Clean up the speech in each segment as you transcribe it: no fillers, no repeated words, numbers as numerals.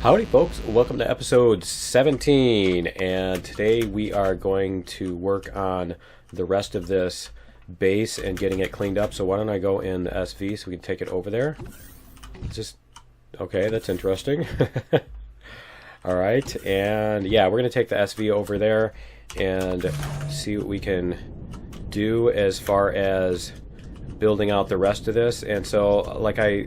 Howdy folks, welcome to episode 17, and today we are going to work on the rest of this base and getting it cleaned up. So why don't I go in the SV so we can take it over there. Okay, that's interesting. Alright, and yeah, we're going to take the SV over there and see what we can do as far as building out the rest of this. And so, like I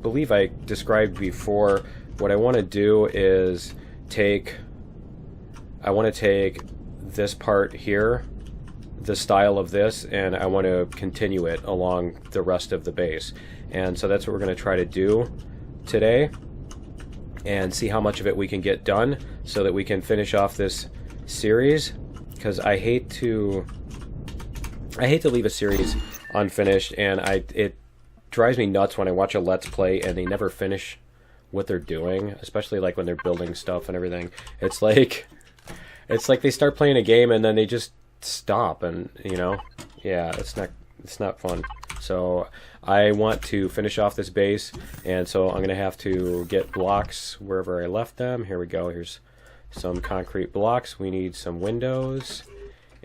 believe I described before, what I want to do is I want to take this part here, the style of this, and I want to continue it along the rest of the base. And so that's what we're going to try to do today and see how much of it we can get done so that we can finish off this series, because I hate to leave a series unfinished, and it drives me nuts when I watch a Let's Play and they never finish what they're doing, especially like when they're building stuff and everything. It's like they start playing a game and then they just stop, and yeah, it's not fun. So I want to finish off this base, and so I'm gonna have to get blocks wherever I left them. Here we go. Here's some concrete blocks. We need some windows,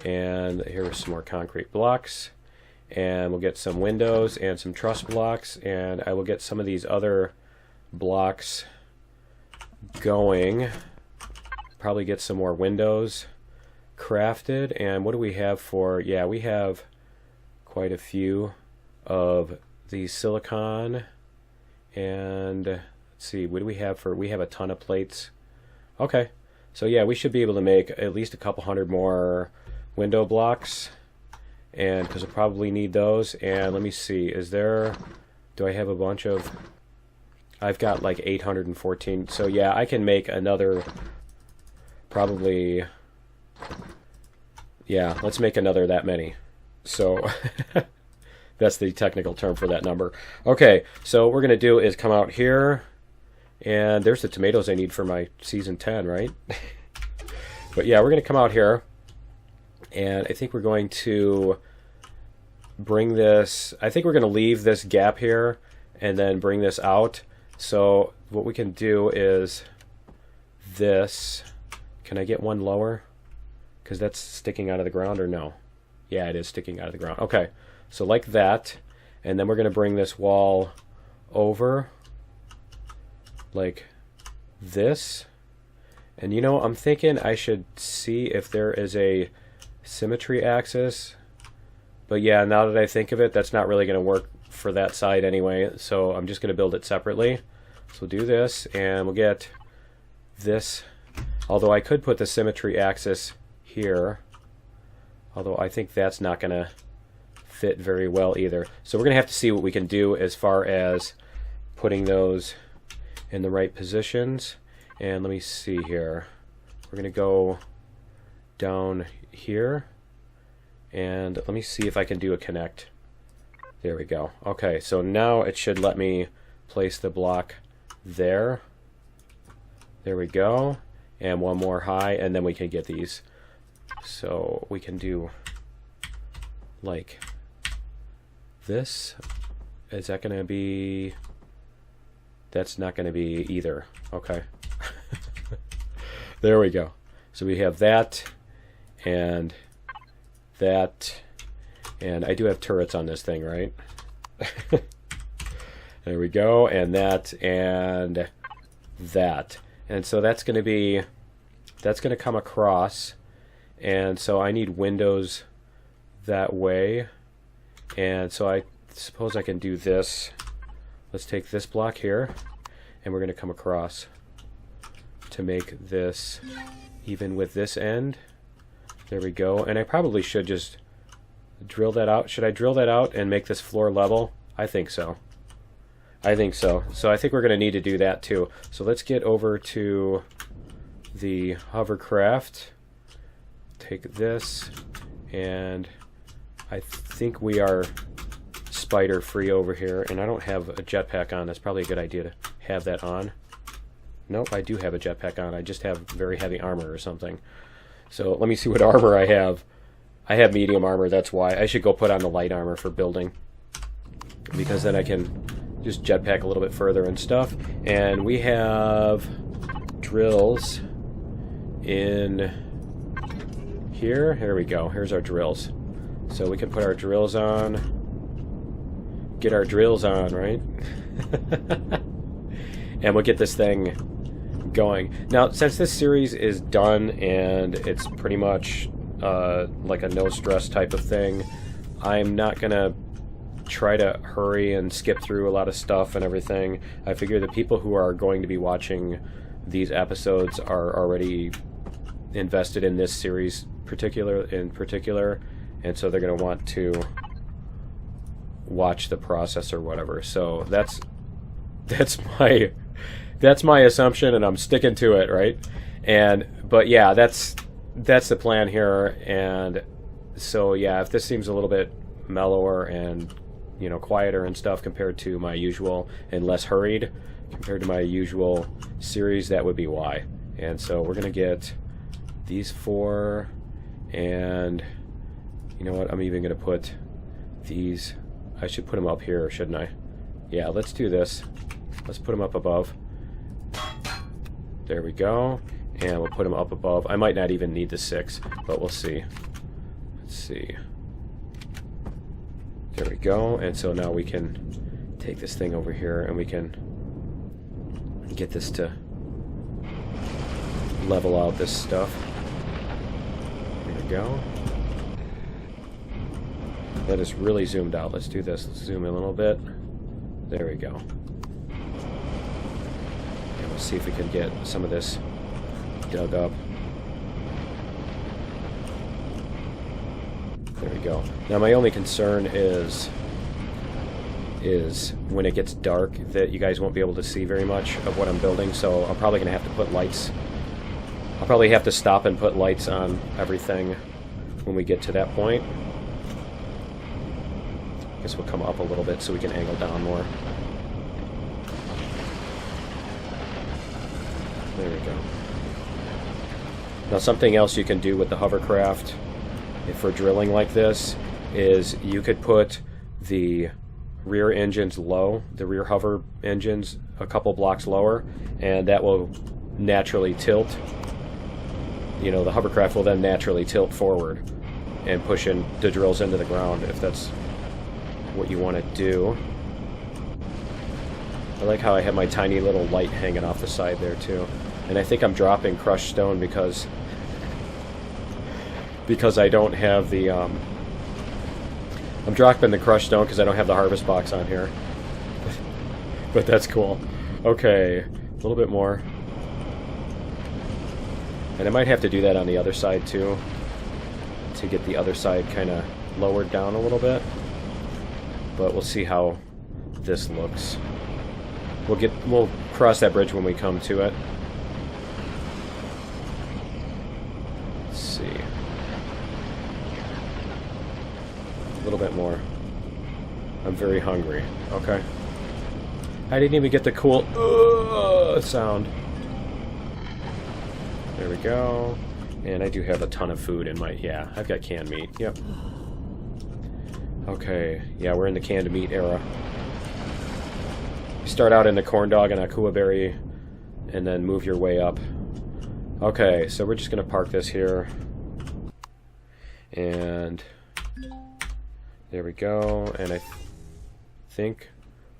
and here's some more concrete blocks, and we'll get some windows and some truss blocks, and I will get some of these other blocks going, probably get some more windows crafted. And what do we have for, yeah, we have quite a few of these silicon, and let's see, what do we have for, we have a ton of plates. Okay, so yeah, we should be able to make at least a couple hundred more window blocks, and because we'll probably need those. And let me see, do I have a bunch of, I've got like 814, so yeah, I can make another, probably, yeah, let's make another that many. So that's the technical term for that number. Okay, so what we're going to do is come out here, and there's the tomatoes I need for my season 10, right? But yeah, we're going to come out here, and I think we're going to bring this, I think we're going to leave this gap here and then bring this out. So what we can do is this. Can I get one lower? Because that's sticking out of the ground, or no? Yeah, it is sticking out of the ground. Okay, so like that. And then we're going to bring this wall over like this. And I'm thinking I should see if there is a symmetry axis. But yeah, now that I think of it, that's not really going to work for that side anyway, so I'm just going to build it separately. So we'll do this, and we'll get this, although I could put the symmetry axis here, although I think that's not going to fit very well either. So we're going to have to see what we can do as far as putting those in the right positions. And let me see here. We're going to go down here, and let me see if I can do a connect. There we go. Okay, so now it should let me place the block there. There we go. And one more high, and then we can get these. So we can do like this. Is that going to be... That's not going to be either. Okay. There we go. So we have that, and that, and I do have turrets on this thing, right? There we go, and that, and that. And so that's going to come across, and so I need windows that way. And so I suppose I can do this. Let's take this block here, and we're going to come across to make this even with this end. There we go. And I probably should just drill that out. Should I drill that out and make this floor level? I think so. I think so. So I think we're going to need to do that too. So let's get over to the hovercraft. Take this, and I think we are spider free over here, and I don't have a jetpack on. That's probably a good idea to have that on. Nope, I do have a jetpack on. I just have very heavy armor or something. So let me see what armor I have. I have medium armor, that's why. I should go put on the light armor for building, because then I can just jetpack a little bit further and stuff. And we have drills in here. Here we go. Here's our drills. So we can put our drills on. Get our drills on, right? And we'll get this thing going. Now, since this series is done and it's pretty much like a no-stress type of thing, I'm not going to try to hurry and skip through a lot of stuff and everything. I figure the people who are going to be watching these episodes are already invested in this series in particular, and so they're going to want to watch the process or whatever. So that's my assumption, and I'm sticking to it, right? But yeah, that's the plan here. And so yeah, if this seems a little bit mellower and, you know, quieter and stuff compared to my usual, and less hurried compared to my usual series, that would be why. And so we're gonna get these 4, and you know what, I'm even gonna put these, I should put them up here, shouldn't I? Yeah, let's do this. Let's put them up above. There we go. And we'll put them up above. I might not even need the 6, but we'll see. Let's see. There we go. And so now we can take this thing over here and we can get this to level out this stuff. There we go. That is really zoomed out. Let's do this. Let's zoom in a little bit. There we go. And we'll see if we can get some of this dug up. There we go. Now my only concern is when it gets dark that you guys won't be able to see very much of what I'm building, so I'm probably going to have to put lights. I'll probably have to stop and put lights on everything when we get to that point. I guess we'll come up a little bit so we can angle down more. There we go. Now something else you can do with the hovercraft for drilling like this is you could put the rear engines low, the rear hover engines a couple blocks lower, and that will naturally tilt. You know, the hovercraft will then naturally tilt forward and push in the drills into the ground if that's what you want to do. I like how I have my tiny little light hanging off the side there too. And I think I'm dropping crushed stone because I don't have the I'm dropping the crushed stone because I don't have the harvest box on here. But that's cool. Okay, a little bit more. And I might have to do that on the other side too, to get the other side kind of lowered down a little bit. But we'll see how this looks. We'll cross that bridge when we come to it. Let's see. A little bit more. I'm very hungry. Okay. I didn't even get the cool sound. There we go. And I do have a ton of food in my... Yeah, I've got canned meat. Yep. Okay. Yeah, we're in the canned meat era. You start out in the corn dog and akua berry, and then move your way up. Okay, so we're just going to park this here. And... there we go. And I think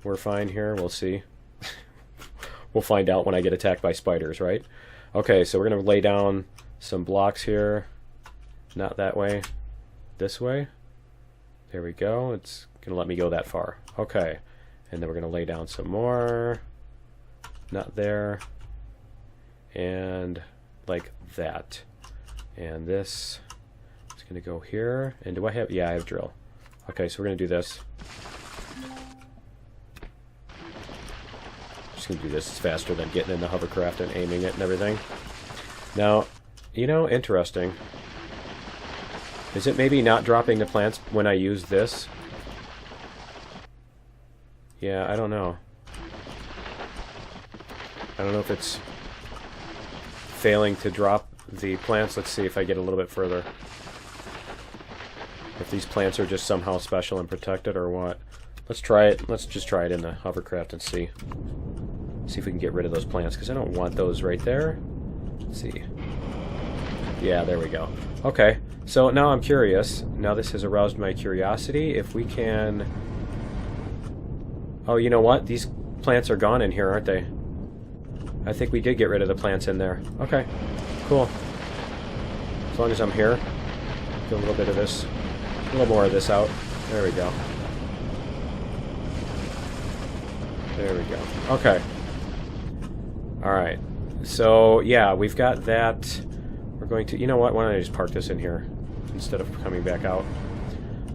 we're fine here. We'll see. We'll find out when I get attacked by spiders, right? Okay, so we're going to lay down some blocks here. Not that way. This way. There we go. It's going to let me go that far. Okay. And then we're going to lay down some more. Not there. And like that. And this is going to go here. And do I have... yeah, I have drill. Okay, so we're going to do this. Just going to do this. It's faster than getting in the hovercraft and aiming it and everything. Now, you know, interesting. Is it maybe not dropping the plants when I use this? Yeah, I don't know. I don't know if it's failing to drop the plants. Let's see if I get a little bit further. If these plants are just somehow special and protected or what. Let's try it. Let's just try it in the hovercraft and see See if we can get rid of those plants, because I don't want those right there. Let's see. Yeah, there we go. Okay, so now I'm curious. Now this has aroused my curiosity. If we can... Oh, you know what? These plants are gone in here, aren't they? I think we did get rid of the plants in there. Okay, cool. As long as I'm here. Get a little bit of this. A little more of this out. There we go. There we go. Okay. Alright. So, yeah, we've got that. We're going to... You know what? Why don't I just park this in here instead of coming back out?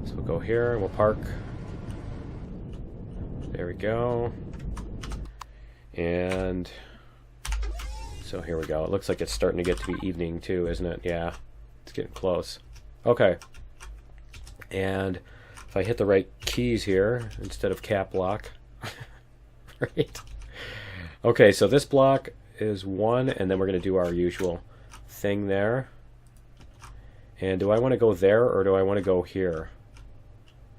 So we'll go here and we'll park. There we go. And... So here we go. It looks like it's starting to get to be evening too, isn't it? Yeah. It's getting close. Okay. And if I hit the right keys here instead of cap lock... Right. Okay, so this block is 1, and then we're going to do our usual thing there. And do I want to go there, or do I want to go here?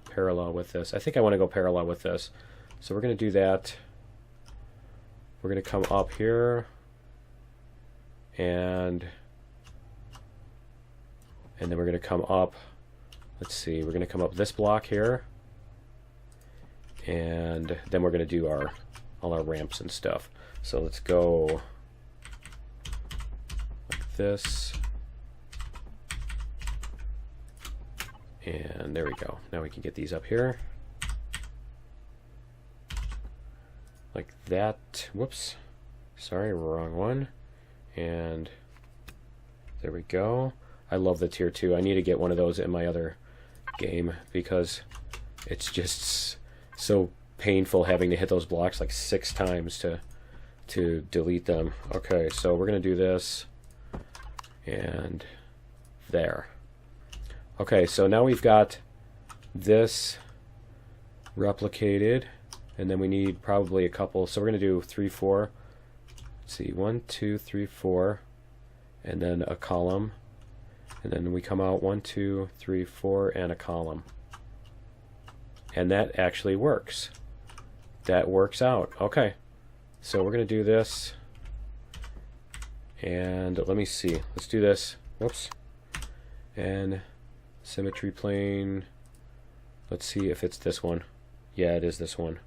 Parallel with this. I think I want to go parallel with this. So we're going to do that. We're going to come up here. And then we're going to come up. Let's see. We're going to come up this block here. And then we're going to do all our ramps and stuff. So let's go like this. And there we go. Now we can get these up here. Like that. Whoops. Sorry, wrong one. And there we go. I love the tier 2. I need to get one of those in my other game because it's just so painful having to hit those blocks like 6 times to delete them. Okay, so we're going to do this and there. Okay, so now we've got this replicated, and then we need probably a couple. So we're going to do 3, 4. Let's see, 1, 2, 3, 4, and then a column. And then we come out 1, 2, 3, 4, and a column. And that actually works. That works out. Okay. So we're going to do this. And let me see. Let's do this. Whoops. And symmetry plane. Let's see if it's this one. Yeah, it is this one.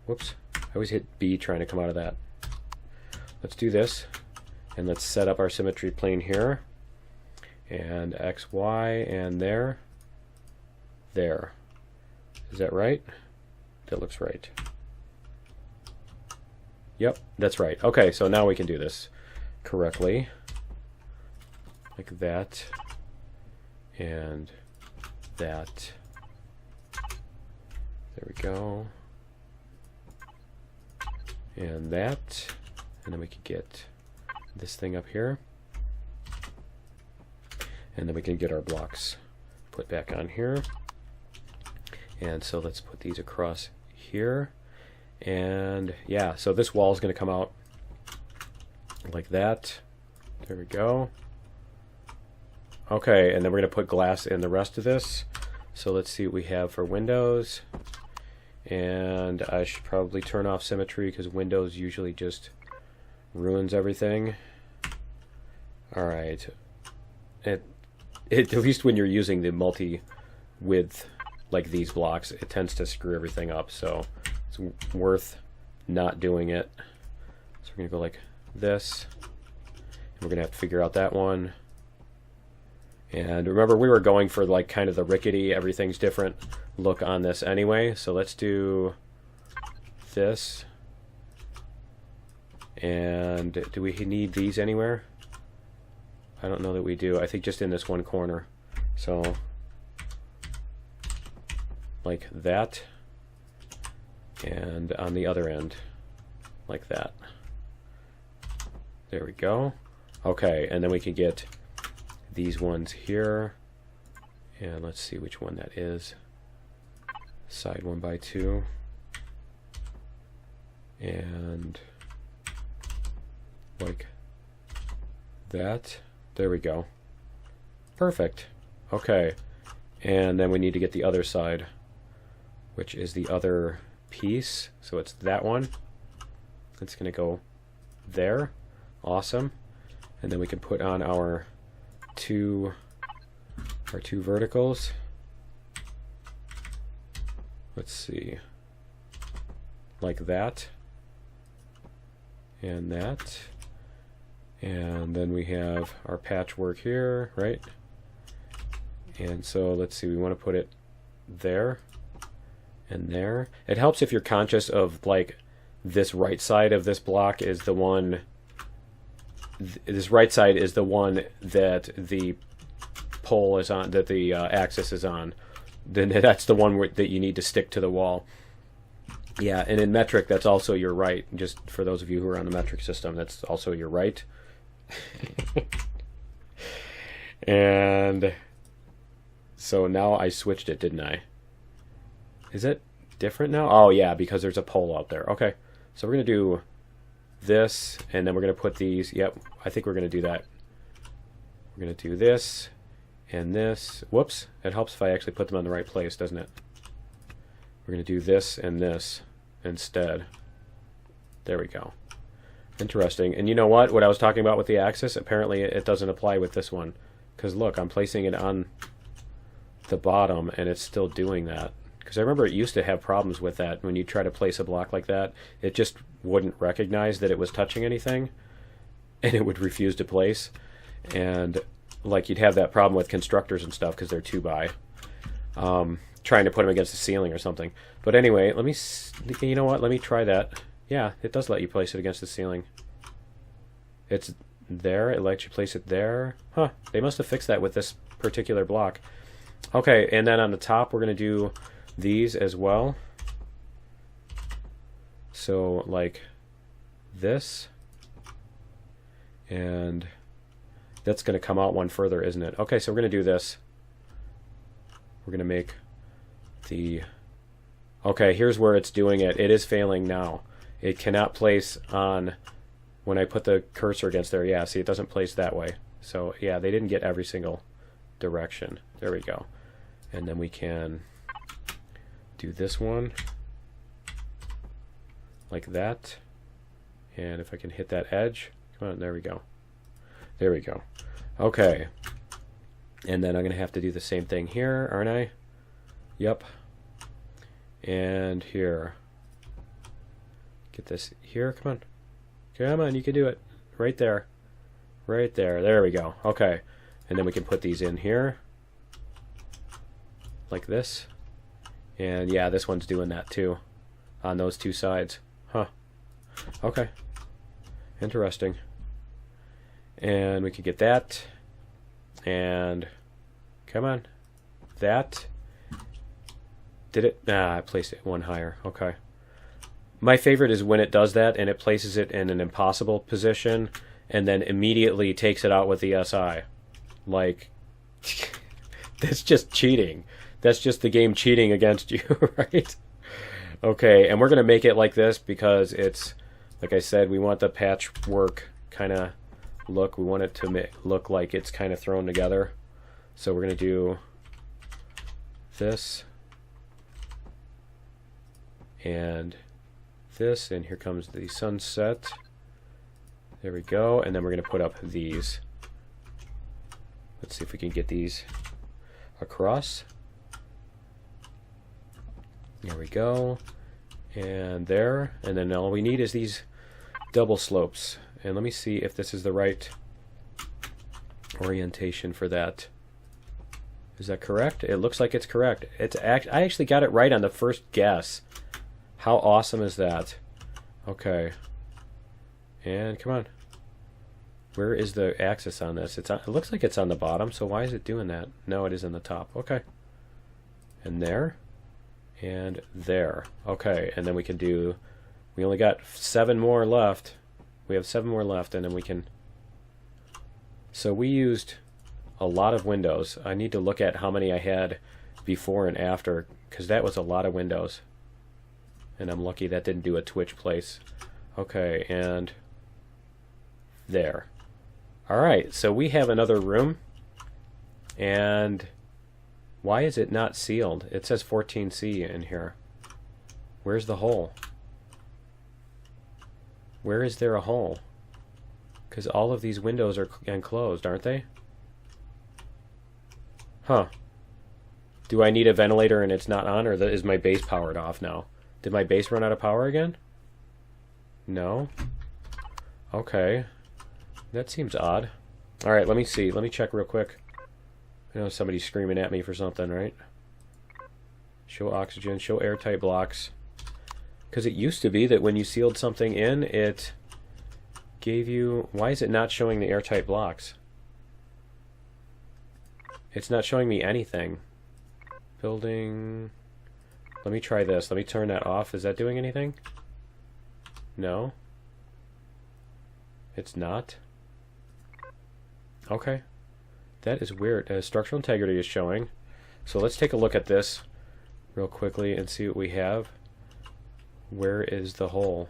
Whoops. I always hit B trying to come out of that. Let's do this. And let's set up our symmetry plane here. And X, Y, and there. There. Is that right? That looks right. Yep, that's right. Okay, so now we can do this correctly. Like that. And that. There we go. And that. And then we can get this thing up here. And then we can get our blocks put back on here. And so let's put these across here. And yeah, so this wall is going to come out like that. There we go. Okay, and then we're going to put glass in the rest of this. So let's see what we have for windows. And I should probably turn off symmetry because Windows usually just ruins everything. Alright. At least when you're using the multi-width like these blocks, it tends to screw everything up, so it's worth not doing it. So we're going to go like this. And we're going to have to figure out that one. And remember, we were going for like kind of the rickety, everything's different look on this anyway. So let's do this. And do we need these anywhere? I don't know that we do. I think just in this one corner. So like that. And on the other end, like that. There we go. Okay, and then we can get these ones here. And let's see which one that is. Side 1 by 2. And like that. There we go. Perfect. Okay. And then we need to get the other side, which is the other piece. So it's that one. It's going to go there. Awesome. And then we can put on our two verticals. Let's see. Like that. And that. And then we have our patchwork here, right? And so let's see, we want to put it there and there. It helps if you're conscious of, like, this right side of this block is the one, this right side is the one that the pole is on, that the axis is on. Then that's the one that you need to stick to the wall. Yeah, and in metric, that's also your right. Just for those of you who are on the metric system, that's also your right. And so now I switched it, didn't I? Is it different now? Oh, yeah, because there's a pole out there. Okay, so we're going to do this, and then we're going to put these. Yep, I think we're going to do that. We're going to do this and this. Whoops, it helps if I actually put them on the right place, doesn't it? We're going to do this and this instead. There we go. Interesting. And you know what? What I was talking about with the axis, apparently it doesn't apply with this one. Because look, I'm placing it on the bottom, and it's still doing that. Because I remember it used to have problems with that. When you try to place a block like that, it just wouldn't recognize that it was touching anything, and it would refuse to place. And like you'd have that problem with constructors and stuff because they're 2x. Trying to put them against the ceiling or something. But anyway, let me, you know what? Let me try that. Yeah, it does let you place it against the ceiling. It's there. It lets you place it there. Huh. They must have fixed that with this particular block. Okay, and then on the top, we're going to do these as well. So, like this. And that's going to come out one further, isn't it? Okay, so we're going to do this. We're going to make the... Okay, here's where it's doing it. It is failing now. It cannot place on... When I put the cursor against there, yeah, see, it doesn't place that way. So, yeah, they didn't get every single direction. There we go. And then we can do this one like that. And if I can hit that edge, come on, there we go. There we go. Okay. And then I'm going to have to do the same thing here, aren't I? Yep. And here. Get this here, come on. Come on, you can do it. Right there. Right there. There we go. Okay. And then we can put these in here. Like this. And yeah, this one's doing that too. On those two sides. Huh. Okay. Interesting. And we could get that. And come on. That. Did it? Nah, I placed it one higher. Okay. My favorite is when it does that and it places it in an impossible position and then immediately takes it out with the SI. Like, that's just cheating. That's just the game cheating against you, right? Okay, and we're going to make it like this because it's, like I said, we want the patchwork kind of look. We want it to look like it's kind of thrown together. So we're going to do this and this, and here comes the sunset. There we go, and then we're going to put up these. Let's see if we can get these across. There we go, and there, and then all we need is these double slopes. And let me see if this is the right orientation for that. Is that correct? It looks like it's correct. I actually got it right on the first guess. How awesome is that? Okay. And come on. Where is the axis on this? It looks like it's on the bottom, so why is it doing that? No, it is on the top. Okay. And there. And there. Okay, and then we can do... We only got 7 more left. We have 7 more left, and then we can... So we used a lot of windows. I need to look at how many I had before and after, because that was a lot of windows. And I'm lucky that didn't do a Twitch place. Okay, and there. Alright, so we have another room. And why is it not sealed? It says 14C in here. Where's the hole? Where is there a hole? Because all of these windows are enclosed, aren't they? Huh. Do I need a ventilator and it's not on, or is my base powered off now? Did my base run out of power again? No? Okay. That seems odd. Alright, let me see. Let me check real quick. I know somebody's screaming at me for something, right? Show oxygen, show airtight blocks. Because it used to be that when you sealed something in, it gave you... Why is it not showing the airtight blocks? It's not showing me anything. Building... Let me try this. Let me turn that off. Is that doing anything? No? It's not? Okay. That is weird. Structural integrity is showing. So let's take a look at this real quickly and see what we have. Where is the hole?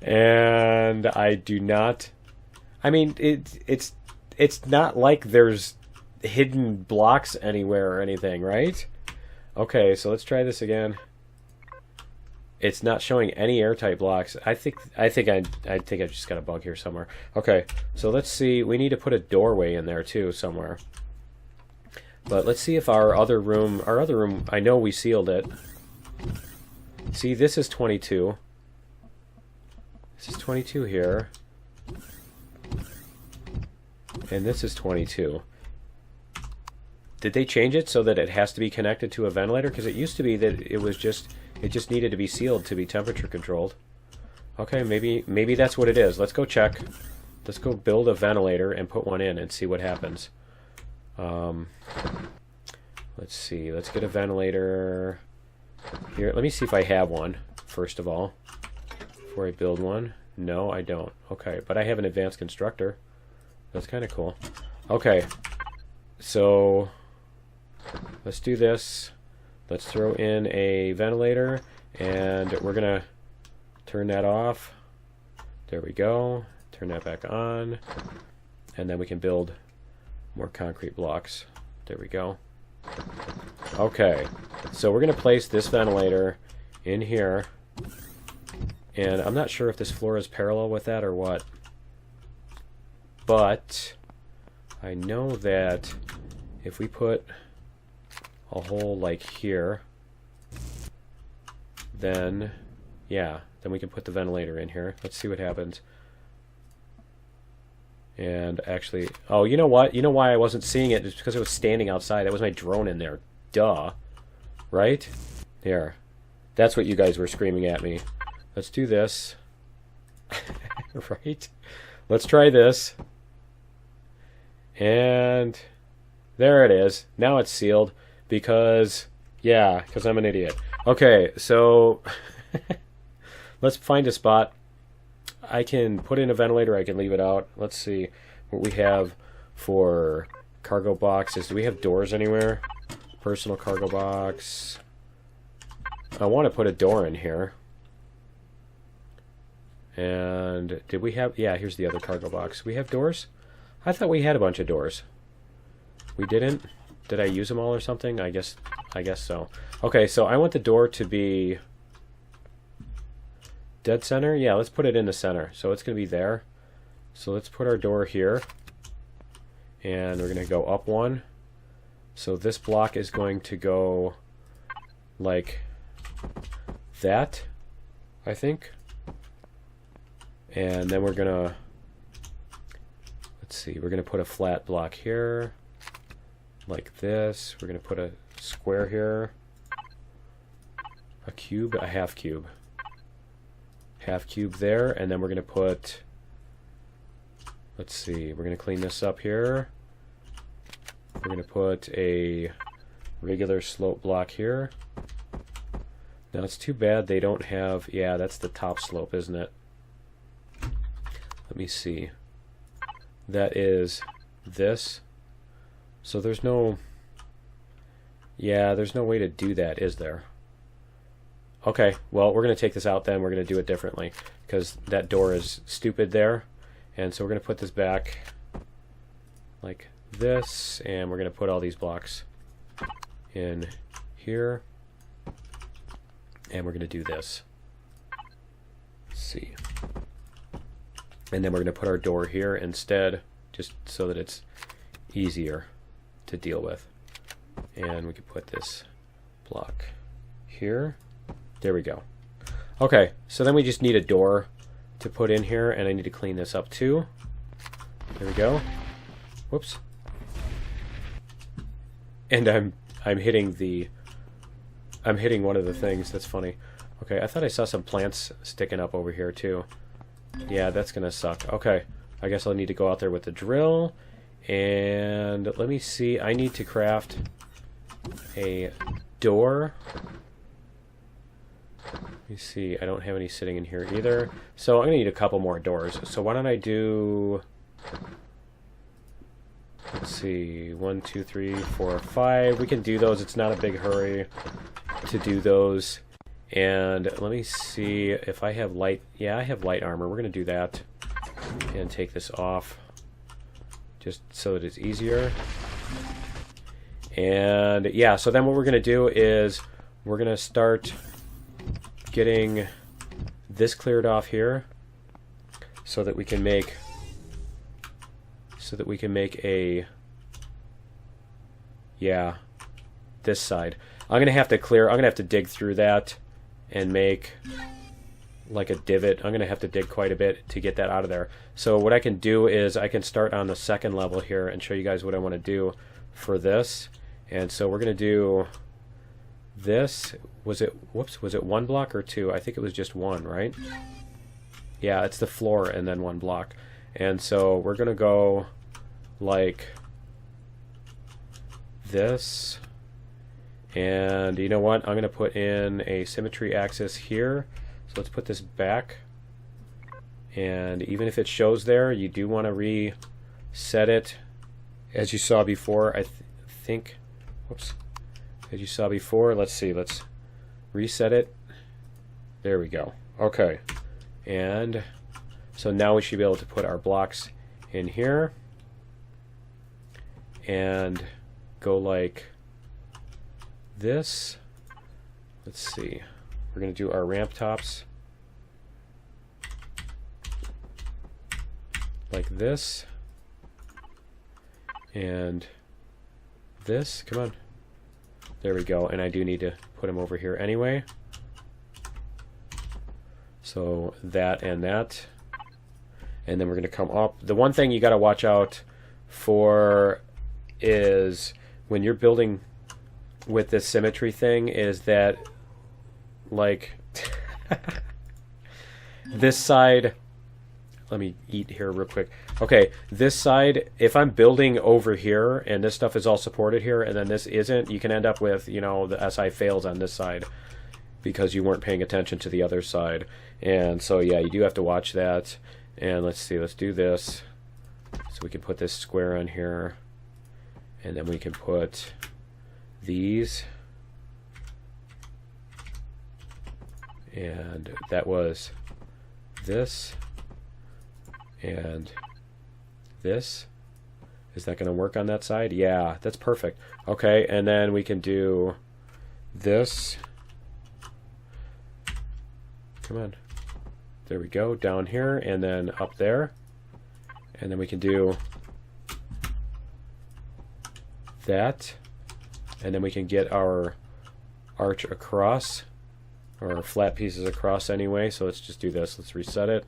And I do not... I mean, it's not like there's hidden blocks anywhere or anything, right? Okay, so let's try this again. It's not showing any airtight blocks. I think I just got a bug here somewhere. Okay, so let's see. We need to put a doorway in there too somewhere. But let's see if our other room, I know we sealed it. See, this is 22. This is 22 here. And this is 22. Did they change it so that it has to be connected to a ventilator? Because it used to be that it just needed to be sealed to be temperature controlled. Okay, maybe that's what it is. Let's go check. Let's go build a ventilator and put one in and see what happens. Let's see. Let's get a ventilator. Here, let me see if I have one, first of all, before I build one. No, I don't. Okay, but I have an advanced constructor. That's kind of cool. Okay, so let's do this. Let's throw in a ventilator, and we're going to turn that off. There we go. Turn that back on, and then we can build more concrete blocks. There we go. Okay, so we're going to place this ventilator in here, and I'm not sure if this floor is parallel with that or what, but I know that if we put a hole like here, then yeah, then we can put the ventilator in here. Let's see what happens. And actually, oh, you know what? You know why I wasn't seeing it? It's because it was standing outside. That was my drone in there. Duh. Right? Here. That's what you guys were screaming at me. Let's do this. Right? Let's try this. And there it is. Now it's sealed because, yeah, because I'm an idiot. Okay, so let's find a spot. I can put in a ventilator, I can leave it out. Let's see what we have for cargo boxes. Do we have doors anywhere? Personal cargo box. I want to put a door in here. And did we have... Yeah, here's the other cargo box. We have doors? I thought we had a bunch of doors. We didn't? Did I use them all or something? I guess so. Okay, so I want the door to be... Dead center? Yeah, let's put it in the center. So it's going to be there. So let's put our door here. And we're going to go up one. So this block is going to go like that, I think. And then we're going to, let's see, we're going to put a flat block here, like this. We're going to put a square here, a cube, a half cube. Half cube there, and then we're going to put, let's see, we're going to clean this up here. We're going to put a regular slope block here. Now it's too bad they don't have, yeah, that's the top slope, isn't it? Let me see. That is this. So there's no, yeah, there's no way to do that, is there? Okay, well, we're going to take this out then. We're going to do it differently because that door is stupid there. And so we're going to put this back like this, and we're going to put all these blocks in here. And we're going to do this. Let's see. And then we're going to put our door here instead, just so that it's easier to deal with. And we can put this block here. There we go. Okay, so then we just need a door to put in here, and I need to clean this up too. There we go. Whoops. And I'm hitting one of the things. That's funny. Okay, I thought I saw some plants sticking up over here too. Yeah, that's gonna suck. Okay, I guess I'll need to go out there with the drill. And let me see. I need to craft a door. Let me see. I don't have any sitting in here either. So I'm gonna need a couple more doors. So why don't I do... Let's see, 1, 2, 3, 4, 5. We can do those. It's not a big hurry to do those. And let me see if I have light. Yeah, I have light armor. We're going to do that and take this off just so that it's easier. And yeah, so then what we're going to do is we're going to start getting this cleared off here so that we can make a, yeah, this side. I'm going to have to dig through that and make like a divot. I'm going to have to dig quite a bit to get that out of there. So what I can do is I can start on the second level here and show you guys what I want to do for this. And so we're going to do this. Was it one block or two? I think it was just one, right? Yeah, it's the floor and then one block. And so we're going to go like this. And you know what? I'm going to put in a symmetry axis here. So let's put this back. And even if it shows there, you do want to reset it. As you saw before, I think, whoops. As you saw before, let's see, let's reset it. There we go. Okay. And so now we should be able to put our blocks in here and go like this. Let's see. We're going to do our ramp tops like this and this. Come on. There we go. And I do need to put them over here anyway. So that and that. And then we're going to come up. The one thing you got to watch out for is when you're building with this symmetry thing is that, like, this side, let me eat here real quick. Okay, this side, if I'm building over here and this stuff is all supported here and then this isn't, you can end up with, you know, the SI fails on this side because you weren't paying attention to the other side. And so, yeah, you do have to watch that. And let's see, let's do this. So we can put this square on here. And then we can put these. And that was this. And this. Is that going to work on that side? Yeah, that's perfect. Okay, and then we can do this. Come on. There we go, down here, and then up there. And then we can do that. And then we can get our arch across, or our flat pieces across anyway. So let's just do this. Let's reset it.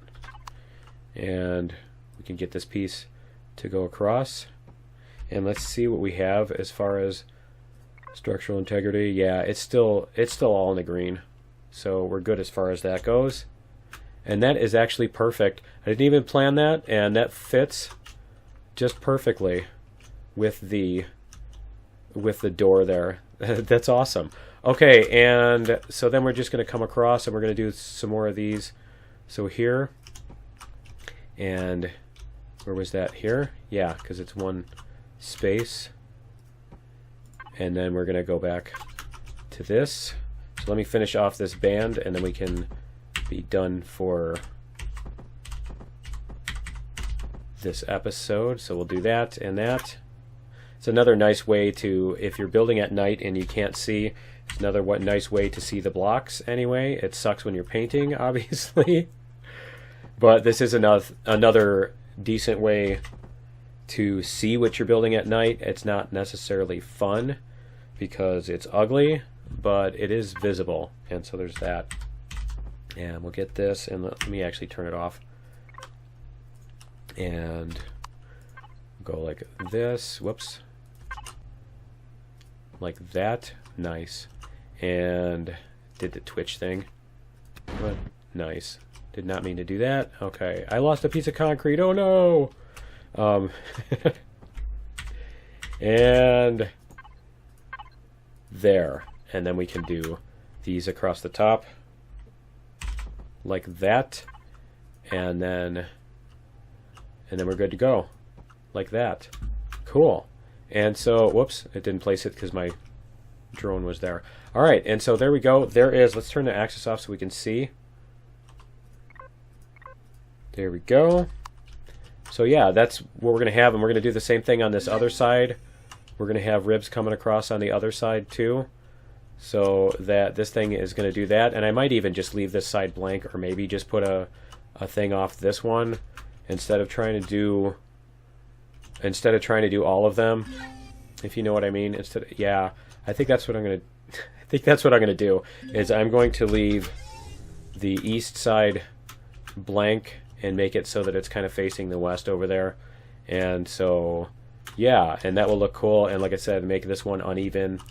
And we can get this piece to go across. And let's see what we have as far as structural integrity. Yeah, it's still all in the green. So we're good as far as that goes. And that is actually perfect. I didn't even plan that, and that fits just perfectly with the door there. That's awesome. Okay, and so then we're just going to come across and we're going to do some more of these. So here, and where was that? Here? Yeah, because it's one space. And then we're going to go back to this. So let me finish off this band, and then we can be done for this episode. So we'll do that and that. It's another nice way to, if you're building at night and you can't see, It's another nice way to see the blocks anyway. It sucks when you're painting, obviously. But this is another decent way to see what you're building at night. It's not necessarily fun because it's ugly, but it is visible. And so there's that. And we'll get this, and let me actually turn it off. And go like this. Whoops. Like that. Nice. And did the Twitch thing. But nice. Did not mean to do that. Okay. I lost a piece of concrete. Oh no! And there. And then we can do these across the top. Like that. And then we're good to go. Like that. Cool. And so, whoops, it didn't place it because my drone was there. Alright, and so there we go. There is, let's turn the axis off so we can see. There we go. So yeah, that's what we're going to have, and we're going to do the same thing on this other side. We're going to have ribs coming across on the other side too. So that this thing is going to do that, and I might even just leave this side blank, or maybe just put a thing off this one instead of trying to do all of them, if you know what I mean. Yeah, I think that's what I'm going to I think that's what I'm going to do, is I'm going to leave the east side blank and make it so that it's kind of facing the west over there. And so yeah, and that will look cool, and like I said, make this one uneven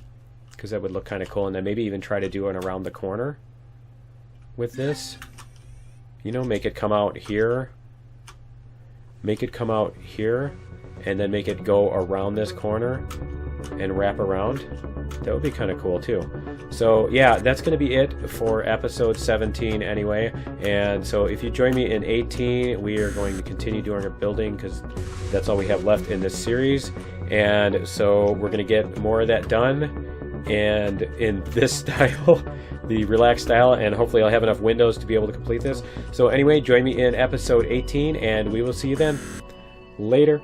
because that would look kind of cool, and then maybe even try to do it around the corner with this. You know, make it come out here. Make it come out here, and then make it go around this corner and wrap around. That would be kind of cool too. So yeah, that's going to be it for episode 17 anyway. And so if you join me in 18, we are going to continue doing our building because that's all we have left in this series. And so we're going to get more of that done, and in this style, the relaxed style, and hopefully I'll have enough windows to be able to complete this. So anyway, join me in episode 18, and we will see you then. Later.